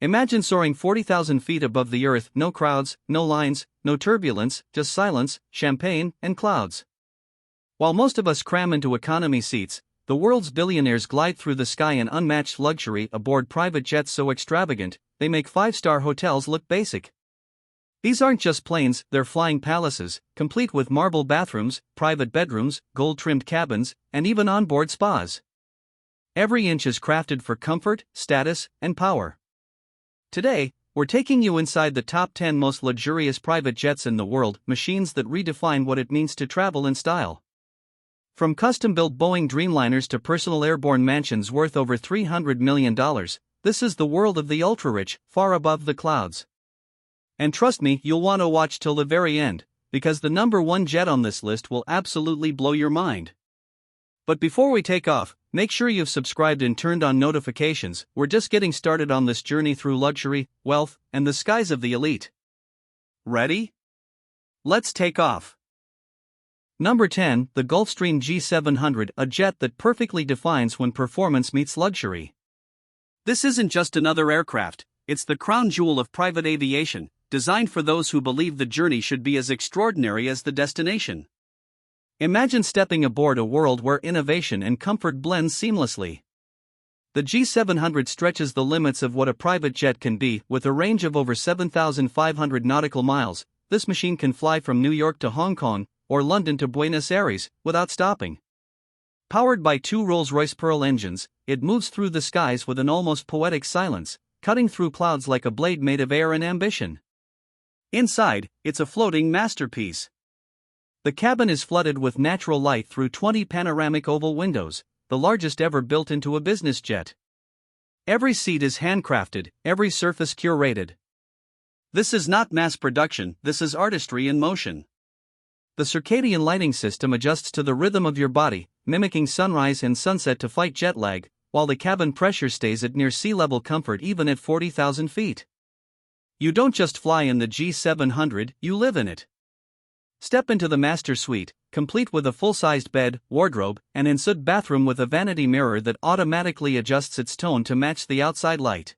Imagine soaring 40,000 feet above the earth, no crowds, no lines, no turbulence, just silence, champagne, and clouds. While most of us cram into economy seats, the world's billionaires glide through the sky in unmatched luxury aboard private jets so extravagant, they make five-star hotels look basic. These aren't just planes, they're flying palaces, complete with marble bathrooms, private bedrooms, gold-trimmed cabins, and even onboard spas. Every inch is crafted for comfort, status, and power. Today, we're taking you inside the top 10 most luxurious private jets in the world, machines that redefine what it means to travel in style. From custom-built Boeing Dreamliners to personal airborne mansions worth over $300 million, this is the world of the ultra-rich, far above the clouds. And trust me, you'll want to watch till the very end, because the number one jet on this list will absolutely blow your mind. But before we take off, make sure you've subscribed and turned on notifications. We're just getting started on this journey through luxury, wealth, and the skies of the elite. Ready? Let's take off. Number 10, the Gulfstream G700, a jet that perfectly defines when performance meets luxury. This isn't just another aircraft, it's the crown jewel of private aviation, designed for those who believe the journey should be as extraordinary as the destination. Imagine stepping aboard a world where innovation and comfort blend seamlessly. The G700 stretches the limits of what a private jet can be. With a range of over 7,500 nautical miles, this machine can fly from New York to Hong Kong, or London to Buenos Aires, without stopping. Powered by two Rolls-Royce Pearl engines, it moves through the skies with an almost poetic silence, cutting through clouds like a blade made of air and ambition. Inside, it's a floating masterpiece. The cabin is flooded with natural light through 20 panoramic oval windows, the largest ever built into a business jet. Every seat is handcrafted, every surface curated. This is not mass production, this is artistry in motion. The circadian lighting system adjusts to the rhythm of your body, mimicking sunrise and sunset to fight jet lag, while the cabin pressure stays at near sea-level comfort even at 40,000 feet. You don't just fly in the G700, you live in it. Step into the master suite, complete with a full-sized bed, wardrobe, and ensuite bathroom with a vanity mirror that automatically adjusts its tone to match the outside light.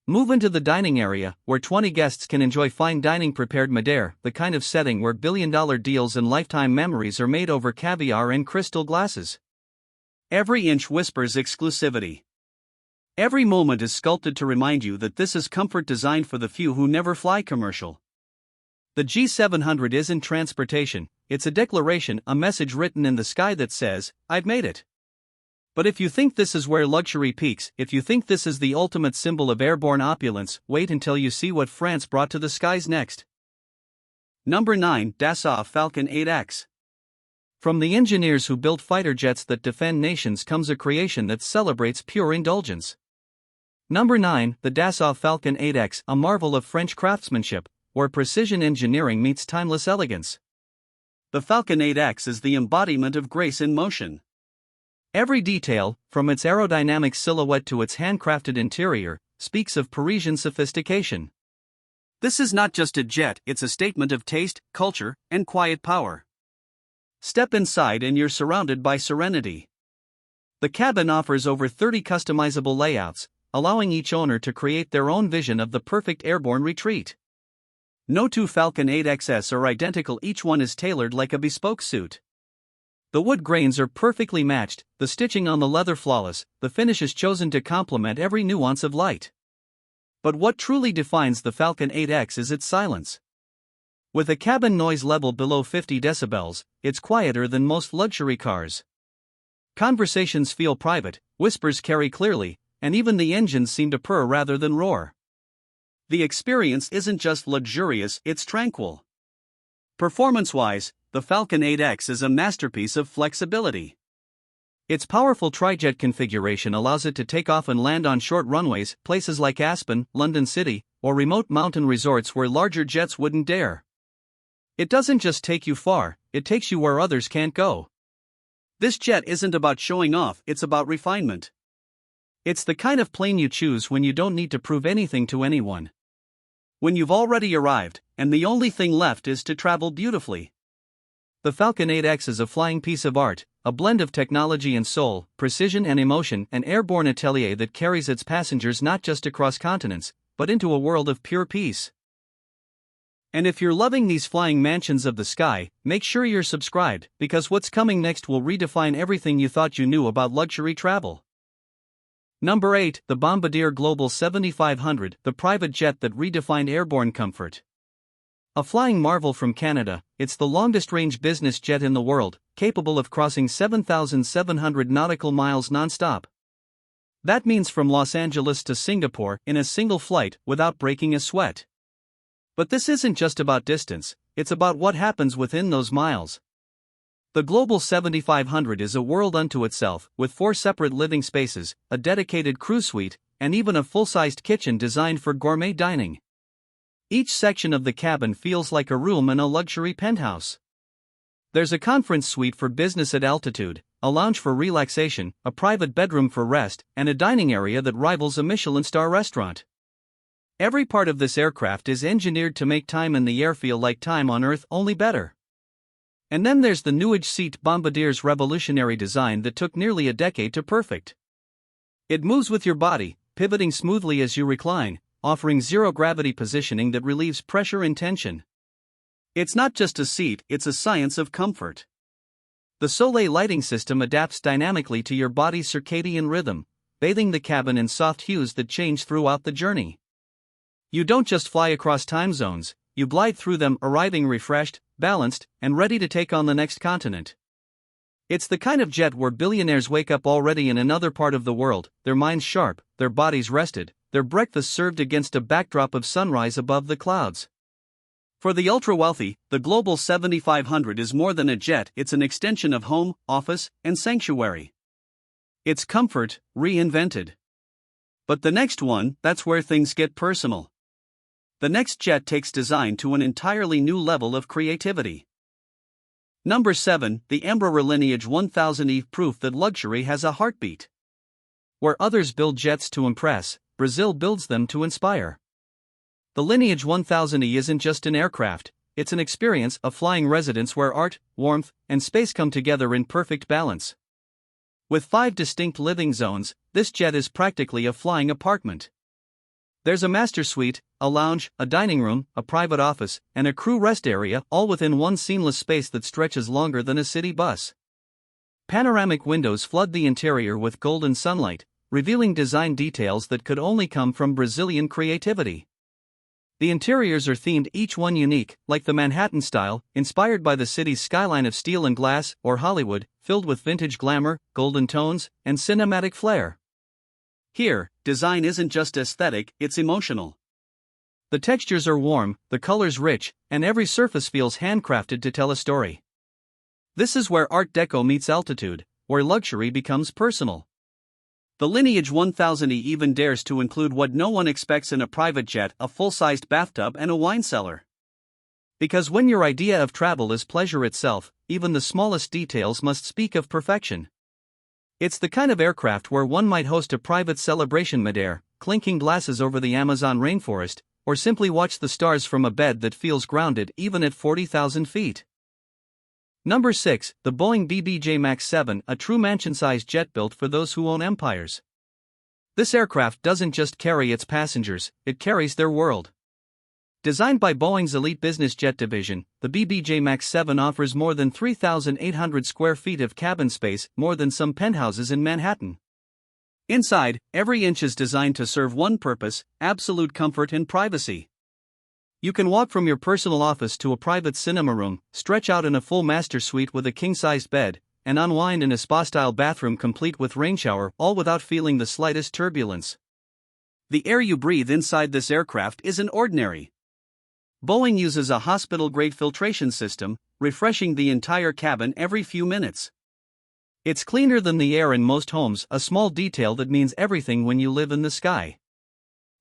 Move into the dining area, where 20 guests can enjoy fine dining prepared Madeira, the kind of setting where billion-dollar deals and lifetime memories are made over caviar and crystal glasses. Every inch whispers exclusivity. Every moment is sculpted to remind you that this is comfort designed for the few who never fly commercial. The G700 isn't transportation, it's a declaration, a message written in the sky that says, "I've made it." But if you think this is where luxury peaks, if you think this is the ultimate symbol of airborne opulence, wait until you see what France brought to the skies next. Number 9, Dassault Falcon 8X. From the engineers who built fighter jets that defend nations comes a creation that celebrates pure indulgence. Number 9, the Dassault Falcon 8X, a marvel of French craftsmanship, where precision engineering meets timeless elegance. The Falcon 8X is the embodiment of grace in motion. Every detail, from its aerodynamic silhouette to its handcrafted interior, speaks of Parisian sophistication. This is not just a jet, it's a statement of taste, culture, and quiet power. Step inside and you're surrounded by serenity. The cabin offers over 30 customizable layouts, allowing each owner to create their own vision of the perfect airborne retreat. No two Falcon 8XS are identical, each one is tailored like a bespoke suit. The wood grains are perfectly matched, the stitching on the leather flawless, the finish is chosen to complement every nuance of light. But what truly defines the Falcon 8X is its silence. With a cabin noise level below 50 decibels, it's quieter than most luxury cars. Conversations feel private, whispers carry clearly, and even the engines seem to purr rather than roar. The experience isn't just luxurious, it's tranquil. Performance-wise, the Falcon 8X is a masterpiece of flexibility. Its powerful trijet configuration allows it to take off and land on short runways, places like Aspen, London City, or remote mountain resorts where larger jets wouldn't dare. It doesn't just take you far, it takes you where others can't go. This jet isn't about showing off, it's about refinement. It's the kind of plane you choose when you don't need to prove anything to anyone. When you've already arrived, and the only thing left is to travel beautifully. The Falcon 8X is a flying piece of art, a blend of technology and soul, precision and emotion, an airborne atelier that carries its passengers not just across continents, but into a world of pure peace. And if you're loving these flying mansions of the sky, make sure you're subscribed, because what's coming next will redefine everything you thought you knew about luxury travel. Number 8, the Bombardier Global 7500, the private jet that redefined airborne comfort. A flying marvel from Canada, it's the longest-range business jet in the world, capable of crossing 7,700 nautical miles non-stop. That means from Los Angeles to Singapore in a single flight without breaking a sweat. But this isn't just about distance, it's about what happens within those miles. The Global 7500 is a world unto itself, with 4 separate living spaces, a dedicated crew suite, and even a full-sized kitchen designed for gourmet dining. Each section of the cabin feels like a room in a luxury penthouse. There's a conference suite for business at altitude, a lounge for relaxation, a private bedroom for rest, and a dining area that rivals a Michelin-star restaurant. Every part of this aircraft is engineered to make time in the air feel like time on Earth, only better. And then there's the Lineage seat, Bombardier's revolutionary design that took nearly a decade to perfect. It moves with your body, pivoting smoothly as you recline, offering zero-gravity positioning that relieves pressure and tension. It's not just a seat, it's a science of comfort. The Soleil lighting system adapts dynamically to your body's circadian rhythm, bathing the cabin in soft hues that change throughout the journey. You don't just fly across time zones, you glide through them, arriving refreshed, balanced, and ready to take on the next continent. It's the kind of jet where billionaires wake up already in another part of the world, their minds sharp, their bodies rested, their breakfast served against a backdrop of sunrise above the clouds. For the ultra-wealthy, the Global 7500 is more than a jet, it's an extension of home, office, and sanctuary. It's comfort, reinvented. But the next one, that's where things get personal. The next jet takes design to an entirely new level of creativity. Number 7, the Embraer Lineage 1000E, proof that luxury has a heartbeat. Where others build jets to impress, Brazil builds them to inspire. The Lineage 1000E isn't just an aircraft, it's an experience, a flying residence where art, warmth, and space come together in perfect balance. With 5 distinct living zones, this jet is practically a flying apartment. There's a master suite, a lounge, a dining room, a private office, and a crew rest area, all within one seamless space that stretches longer than a city bus. Panoramic windows flood the interior with golden sunlight, revealing design details that could only come from Brazilian creativity. The interiors are themed, each one unique, like the Manhattan style, inspired by the city's skyline of steel and glass, or Hollywood, filled with vintage glamour, golden tones, and cinematic flair. Here, design isn't just aesthetic, it's emotional. The textures are warm, the colors rich, and every surface feels handcrafted to tell a story. This is where Art Deco meets altitude, where luxury becomes personal. The Lineage 1000E even dares to include what no one expects in a private jet, a full-sized bathtub and a wine cellar. Because when your idea of travel is pleasure itself, even the smallest details must speak of perfection. It's the kind of aircraft where one might host a private celebration midair, clinking glasses over the Amazon rainforest, or simply watch the stars from a bed that feels grounded even at 40,000 feet. Number 6, the Boeing BBJ MAX 7, a true mansion-sized jet built for those who own empires. This aircraft doesn't just carry its passengers, it carries their world. Designed by Boeing's elite business jet division, the BBJ MAX 7 offers more than 3,800 square feet of cabin space, more than some penthouses in Manhattan. Inside, every inch is designed to serve one purpose: absolute comfort and privacy. You can walk from your personal office to a private cinema room, stretch out in a full master suite with a king-sized bed, and unwind in a spa-style bathroom complete with rain shower, all without feeling the slightest turbulence. The air you breathe inside this aircraft isn't ordinary. Boeing uses a hospital-grade filtration system, refreshing the entire cabin every few minutes. It's cleaner than the air in most homes, a small detail that means everything when you live in the sky.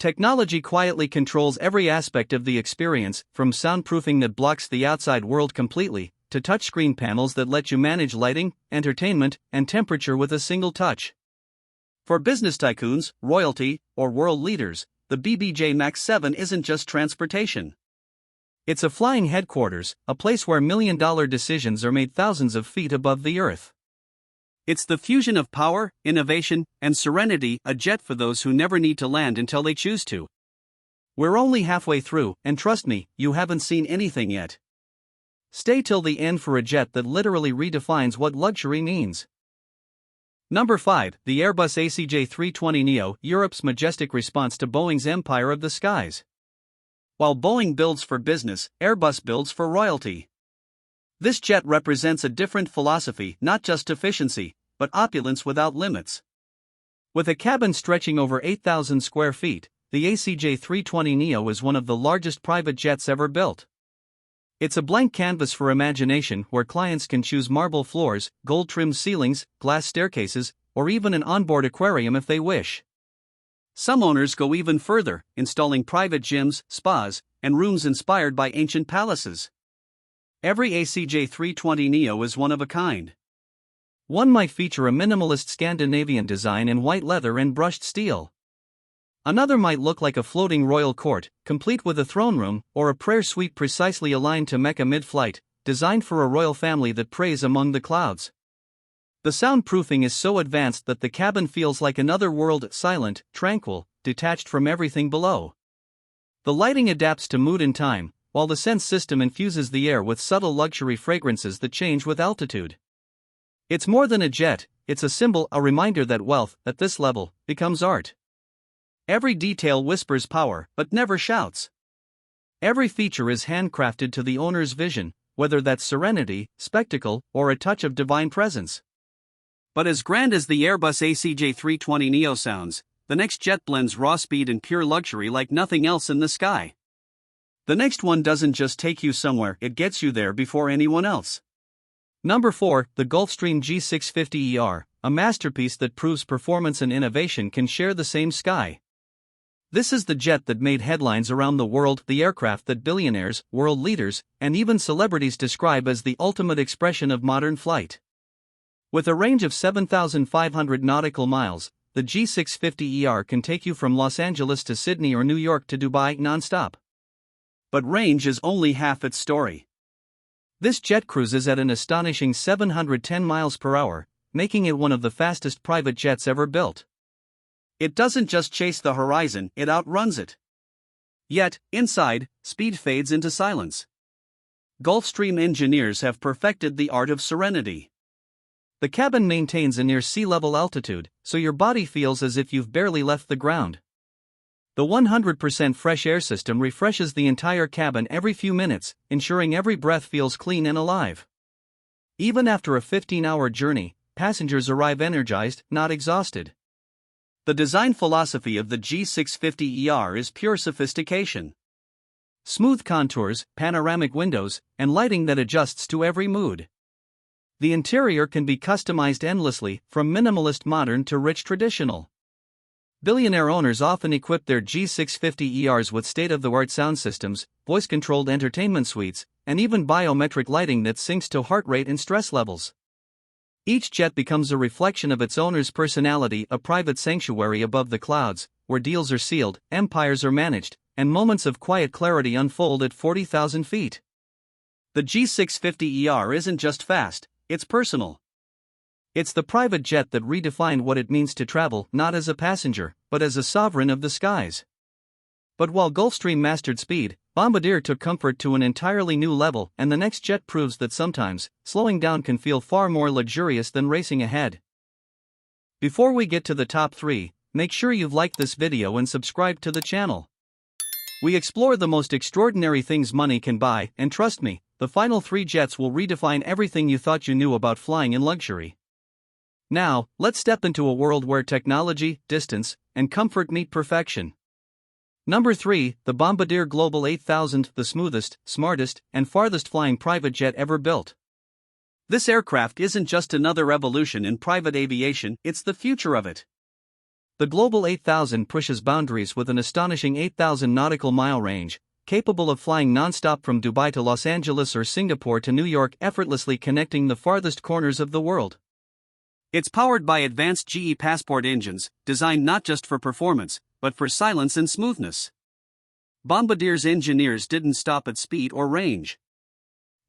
Technology quietly controls every aspect of the experience, from soundproofing that blocks the outside world completely, to touchscreen panels that let you manage lighting, entertainment, and temperature with a single touch. For business tycoons, royalty, or world leaders, the BBJ MAX 7 isn't just transportation. It's a flying headquarters, a place where million-dollar decisions are made thousands of feet above the earth. It's the fusion of power, innovation, and serenity, a jet for those who never need to land until they choose to. We're only halfway through, and trust me, you haven't seen anything yet. Stay till the end for a jet that literally redefines what luxury means. Number 5. The Airbus ACJ350, Europe's majestic response to Boeing's empire of the skies. While Boeing builds for business, Airbus builds for royalty. This jet represents a different philosophy, not just efficiency, but opulence without limits. With a cabin stretching over 8,000 square feet, the ACJ350 is one of the largest private jets ever built. It's a blank canvas for imagination where clients can choose marble floors, gold-trimmed ceilings, glass staircases, or even an onboard aquarium if they wish. Some owners go even further, installing private gyms, spas, and rooms inspired by ancient palaces. Every ACJ350 is one of a kind. One might feature a minimalist Scandinavian design in white leather and brushed steel. Another might look like a floating royal court, complete with a throne room, or a prayer suite precisely aligned to Mecca mid-flight, designed for a royal family that prays among the clouds. The soundproofing is so advanced that the cabin feels like another world, silent, tranquil, detached from everything below. The lighting adapts to mood and time, while the sense system infuses the air with subtle luxury fragrances that change with altitude. It's more than a jet, it's a symbol, a reminder that wealth, at this level, becomes art. Every detail whispers power, but never shouts. Every feature is handcrafted to the owner's vision, whether that's serenity, spectacle, or a touch of divine presence. But as grand as the Airbus ACJ350 sounds, the next jet blends raw speed and pure luxury like nothing else in the sky. The next one doesn't just take you somewhere, it gets you there before anyone else. Number 4, the Gulfstream G650, a masterpiece that proves performance and innovation can share the same sky. This is the jet that made headlines around the world, the aircraft that billionaires, world leaders, and even celebrities describe as the ultimate expression of modern flight. With a range of 7,500 nautical miles, the G650 can take you from Los Angeles to Sydney or New York to Dubai non-stop. But range is only half its story. This jet cruises at an astonishing 710 miles per hour, making it one of the fastest private jets ever built. It doesn't just chase the horizon, it outruns it. Yet, inside, speed fades into silence. Gulfstream engineers have perfected the art of serenity. The cabin maintains a near sea-level altitude, so your body feels as if you've barely left the ground. The 100% fresh air system refreshes the entire cabin every few minutes, ensuring every breath feels clean and alive. Even after a 15-hour journey, passengers arrive energized, not exhausted. The design philosophy of the G650 is pure sophistication. Smooth contours, panoramic windows, and lighting that adjusts to every mood. The interior can be customized endlessly, from minimalist modern to rich traditional. Billionaire owners often equip their G650s with state-of-the-art sound systems, voice-controlled entertainment suites, and even biometric lighting that syncs to heart rate and stress levels. Each jet becomes a reflection of its owner's personality, a private sanctuary above the clouds, where deals are sealed, empires are managed, and moments of quiet clarity unfold at 40,000 feet. The G650 isn't just fast, it's personal. It's the private jet that redefined what it means to travel, not as a passenger, but as a sovereign of the skies. But while Gulfstream mastered speed, Bombardier took comfort to an entirely new level, and the next jet proves that sometimes, slowing down can feel far more luxurious than racing ahead. Before we get to the top 3, make sure you've liked this video and subscribed to the channel. We explore the most extraordinary things money can buy, and trust me, the final 3 jets will redefine everything you thought you knew about flying in luxury. Now, let's step into a world where technology, distance, and comfort meet perfection. Number 3, the Bombardier Global 8000, the smoothest, smartest, and farthest flying private jet ever built. This aircraft isn't just another revolution in private aviation, it's the future of it. The Global 8000 pushes boundaries with an astonishing 8,000 nautical mile range, capable of flying non-stop from Dubai to Los Angeles or Singapore to New York, effortlessly connecting the farthest corners of the world. It's powered by advanced GE Passport engines, designed not just for performance, but for silence and smoothness. Bombardier's engineers didn't stop at speed or range.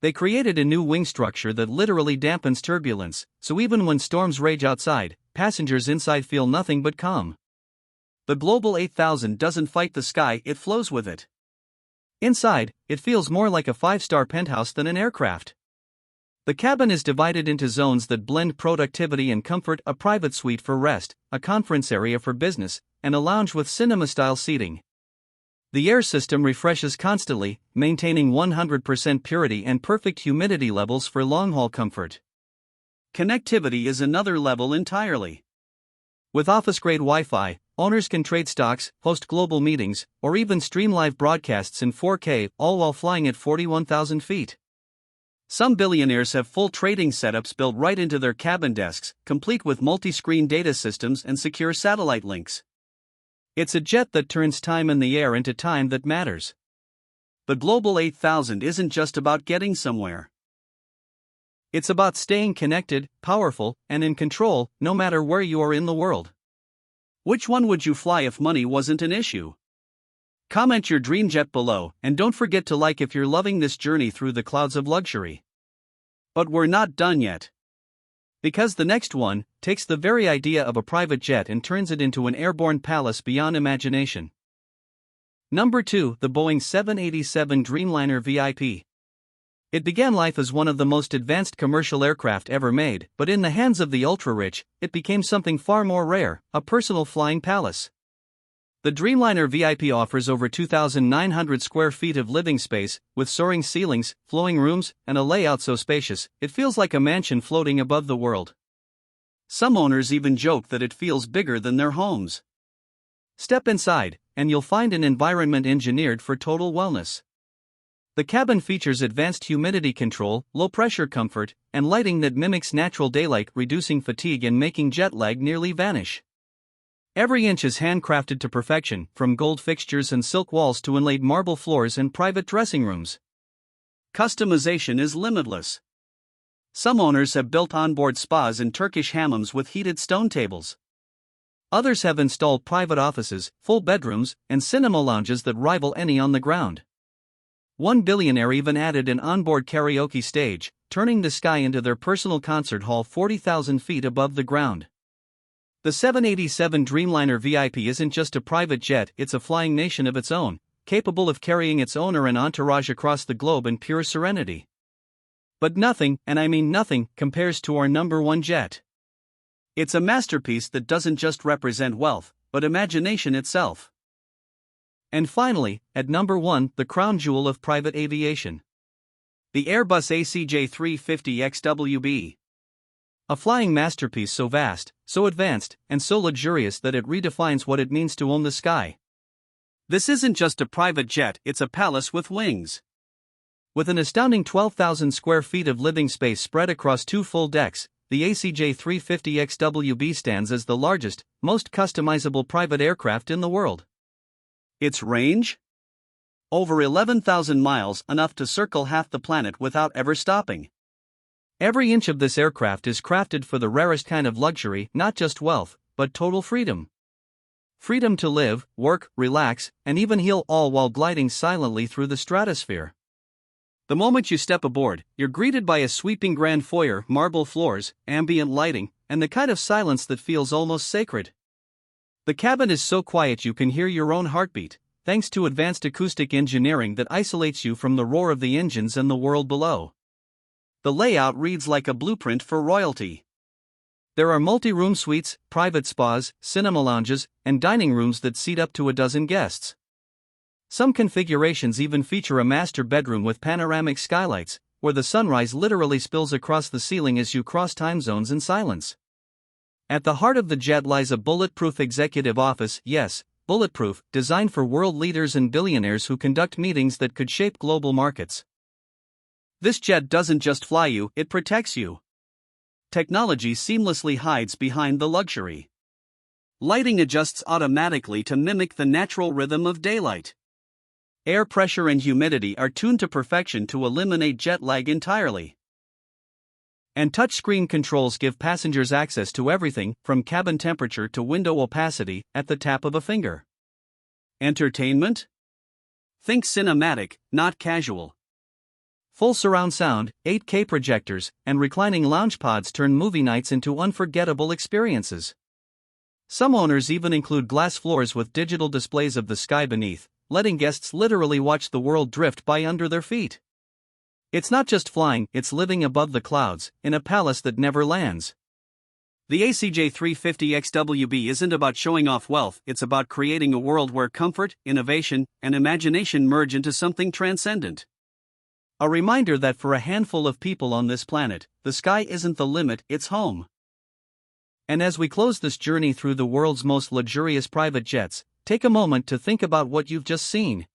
They created a new wing structure that literally dampens turbulence, so even when storms rage outside, passengers inside feel nothing but calm. The Global 8000 doesn't fight the sky, it flows with it. Inside, it feels more like a 5-star penthouse than an aircraft. The cabin is divided into zones that blend productivity and comfort: a private suite for rest, a conference area for business, and a lounge with cinema-style seating. The air system refreshes constantly, maintaining 100% purity and perfect humidity levels for long-haul comfort. Connectivity is another level entirely. With office-grade Wi-Fi, owners can trade stocks, host global meetings, or even stream live broadcasts in 4K, all while flying at 41,000 feet. Some billionaires have full trading setups built right into their cabin desks, complete with multi-screen data systems and secure satellite links. It's a jet that turns time in the air into time that matters. The Global 8000 isn't just about getting somewhere. It's about staying connected, powerful, and in control, no matter where you are in the world. Which one would you fly if money wasn't an issue? Comment your dream jet below, and don't forget to like if you're loving this journey through the clouds of luxury. But we're not done yet. Because the next one takes the very idea of a private jet and turns it into an airborne palace beyond imagination. Number 2, the Boeing 787 Dreamliner VIP. It began life as one of the most advanced commercial aircraft ever made, but in the hands of the ultra-rich, it became something far more rare: a personal flying palace. The Dreamliner VIP offers over 2,900 square feet of living space, with soaring ceilings, flowing rooms, and a layout so spacious, it feels like a mansion floating above the world. Some owners even joke that it feels bigger than their homes. Step inside, and you'll find an environment engineered for total wellness. The cabin features advanced humidity control, low-pressure comfort, and lighting that mimics natural daylight, reducing fatigue and making jet lag nearly vanish. Every inch is handcrafted to perfection, from gold fixtures and silk walls to inlaid marble floors and private dressing rooms. Customization is limitless. Some owners have built onboard spas and Turkish hammams with heated stone tables. Others have installed private offices, full bedrooms, and cinema lounges that rival any on the ground. One billionaire even added an onboard karaoke stage, turning the sky into their personal concert hall 40,000 feet above the ground. The 787 Dreamliner VIP isn't just a private jet, it's a flying nation of its own, capable of carrying its owner and entourage across the globe in pure serenity. But nothing, and I mean nothing, compares to our number 1 jet. It's a masterpiece that doesn't just represent wealth, but imagination itself. And finally, at number 1, the crown jewel of private aviation. The Airbus ACJ350 XWB. A flying masterpiece so vast, so advanced, and so luxurious that it redefines what it means to own the sky. This isn't just a private jet, it's a palace with wings. With an astounding 12,000 square feet of living space spread across 2 full decks, the ACJ350 XWB stands as the largest, most customizable private aircraft in the world. Its range? Over 11,000 miles, enough to circle half the planet without ever stopping. Every inch of this aircraft is crafted for the rarest kind of luxury, not just wealth, but total freedom. Freedom to live, work, relax, and even heal, all while gliding silently through the stratosphere. The moment you step aboard, you're greeted by a sweeping grand foyer, marble floors, ambient lighting, and the kind of silence that feels almost sacred. The cabin is so quiet you can hear your own heartbeat, thanks to advanced acoustic engineering that isolates you from the roar of the engines and the world below. The layout reads like a blueprint for royalty. There are multi-room suites, private spas, cinema lounges, and dining rooms that seat up to a dozen guests. Some configurations even feature a master bedroom with panoramic skylights, where the sunrise literally spills across the ceiling as you cross time zones in silence. At the heart of the jet lies a bulletproof executive office, yes, bulletproof, designed for world leaders and billionaires who conduct meetings that could shape global markets. This jet doesn't just fly you, it protects you. Technology seamlessly hides behind the luxury. Lighting adjusts automatically to mimic the natural rhythm of daylight. Air pressure and humidity are tuned to perfection to eliminate jet lag entirely. And touchscreen controls give passengers access to everything, from cabin temperature to window opacity, at the tap of a finger. Entertainment? Think cinematic, not casual. Full surround sound, 8K projectors, and reclining lounge pods turn movie nights into unforgettable experiences. Some owners even include glass floors with digital displays of the sky beneath, letting guests literally watch the world drift by under their feet. It's not just flying, it's living above the clouds, in a palace that never lands. The ACJ350 XWB isn't about showing off wealth, it's about creating a world where comfort, innovation, and imagination merge into something transcendent. A reminder that for a handful of people on this planet, the sky isn't the limit, it's home. And as we close this journey through the world's most luxurious private jets, take a moment to think about what you've just seen.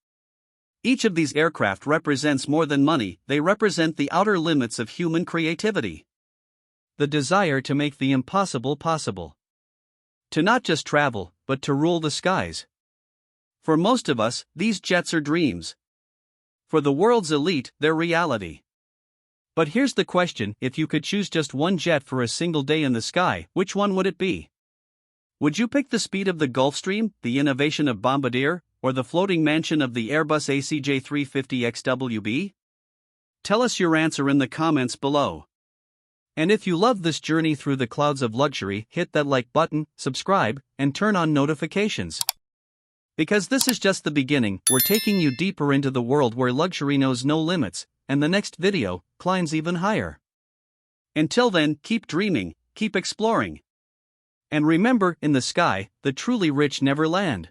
Each of these aircraft represents more than money, they represent the outer limits of human creativity. The desire to make the impossible possible. To not just travel, but to rule the skies. For most of us, these jets are dreams. For the world's elite, they're reality. But here's the question: if you could choose just one jet for a single day in the sky, which one would it be? Would you pick the speed of the Gulfstream, the innovation of Bombardier, or the floating mansion of the Airbus ACJ350 XWB? Tell us your answer in the comments below. And if you love this journey through the clouds of luxury, hit that like button, subscribe, and turn on notifications. Because this is just the beginning, we're taking you deeper into the world where luxury knows no limits, and the next video climbs even higher. Until then, keep dreaming, keep exploring. And remember, in the sky, the truly rich never land.